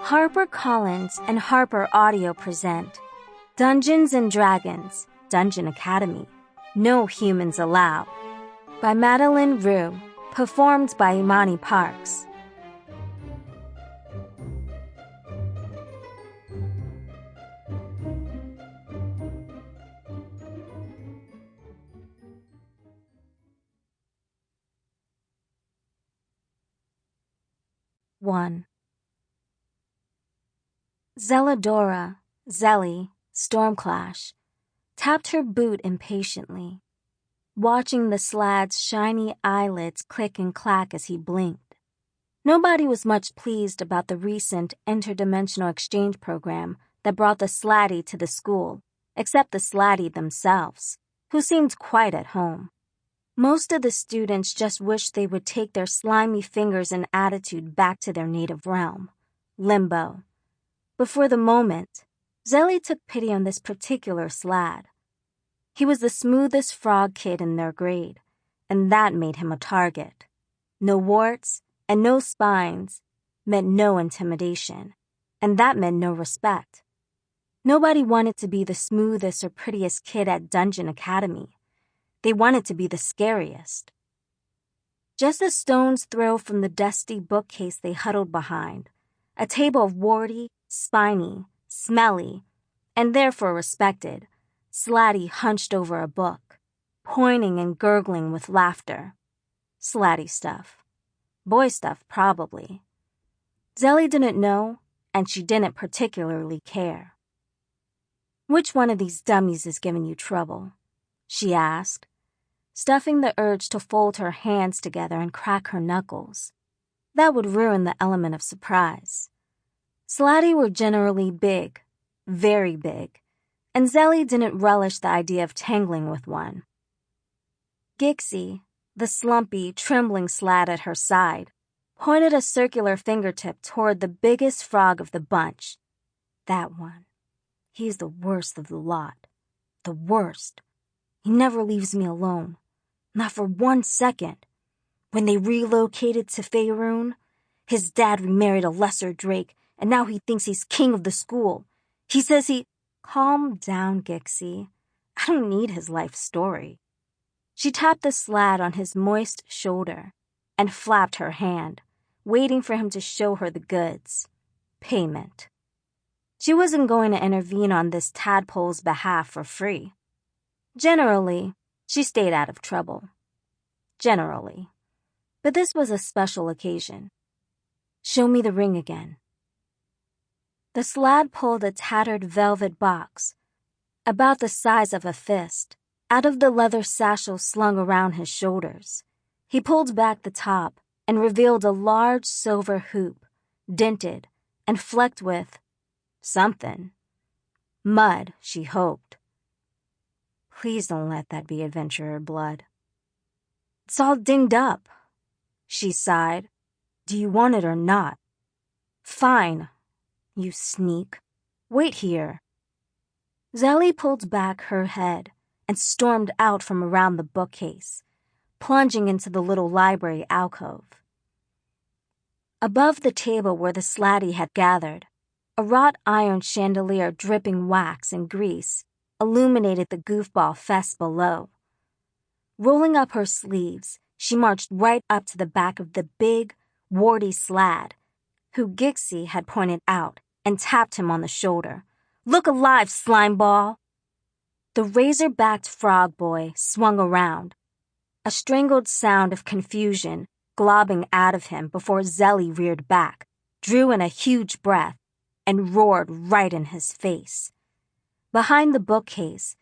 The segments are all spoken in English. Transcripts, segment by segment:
HarperCollins and Harper Audio present Dungeons & Dragons, Dungeon Academy, No Humans Allowed, by Madeleine Roux, performed by Imani Parks. One. Zellidora, Zelli, Stormclash, tapped her boot impatiently, watching the slad's shiny eyelids click and clack as he blinked. Nobody was much pleased about the recent interdimensional exchange program that brought the sladdy to the school, except the sladdy themselves, who seemed quite at home. Most of the students just wished they would take their slimy fingers and attitude back to their native realm, Limbo. But for the moment, Zelli took pity on this particular slad. He was the smoothest frog kid in their grade, and that made him a target. No warts and no spines meant no intimidation, and that meant no respect. Nobody wanted to be the smoothest or prettiest kid at Dungeon Academy. They wanted to be the scariest. Just a stone's throw from the dusty bookcase they huddled behind, a table of warty, spiny, smelly, and therefore respected, Sladdy hunched over a book, pointing and gurgling with laughter. Sladdy stuff. Boy stuff, probably. Zelli didn't know, and she didn't particularly care. "Which one of these dummies is giving you trouble?" she asked, stuffing the urge to fold her hands together and crack her knuckles. That would ruin the element of surprise. Sladdy were generally big, very big, and Zelli didn't relish the idea of tangling with one. Gixie, the slumpy, trembling slad at her side, pointed a circular fingertip toward the biggest frog of the bunch. That one. He's the worst of the lot. The worst. He never leaves me alone. Not for 1 second. When they relocated to Faerun, his dad remarried a lesser drake, and now he thinks he's king of the school. He says he... Calm down, Gixie. I don't need his life story. She tapped the slad on his moist shoulder and flapped her hand, waiting for him to show her the goods. Payment. She wasn't going to intervene on this tadpole's behalf for free. Generally, she stayed out of trouble. Generally. But this was a special occasion. "Show me the ring again." The slad pulled a tattered velvet box, about the size of a fist, out of the leather satchel slung around his shoulders. He pulled back the top and revealed a large silver hoop, dented and flecked with something. Mud, she hoped. Please don't let that be adventurer blood. "It's all dinged up," she sighed. "Do you want it or not?" "Fine. You sneak. Wait here." Zelli pulled back her head and stormed out from around the bookcase, plunging into the little library alcove. Above the table where the sladdy had gathered, a wrought iron chandelier dripping wax and grease illuminated the goofball fest below. Rolling up her sleeves, she marched right up to the back of the big, warty slad, who Gixie had pointed out, and tapped him on the shoulder. "Look alive, slimeball!" The razor-backed frog boy swung around, a strangled sound of confusion globbing out of him before Zelli reared back, drew in a huge breath, and roared right in his face. Behind the bookcase,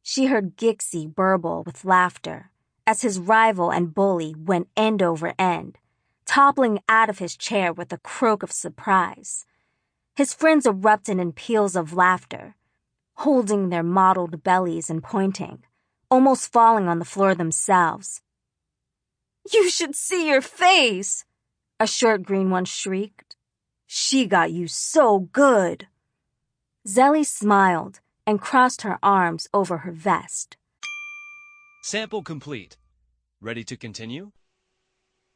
she heard Gixie burble with laughter as his rival and bully went end over end, toppling out of his chair with a croak of surprise. His friends erupted in peals of laughter, holding their mottled bellies and pointing, almost falling on the floor themselves. "You should see your face!" a short green one shrieked. "She got you so good!" Zelli smiled and crossed her arms over her vest. Sample complete. Ready to continue?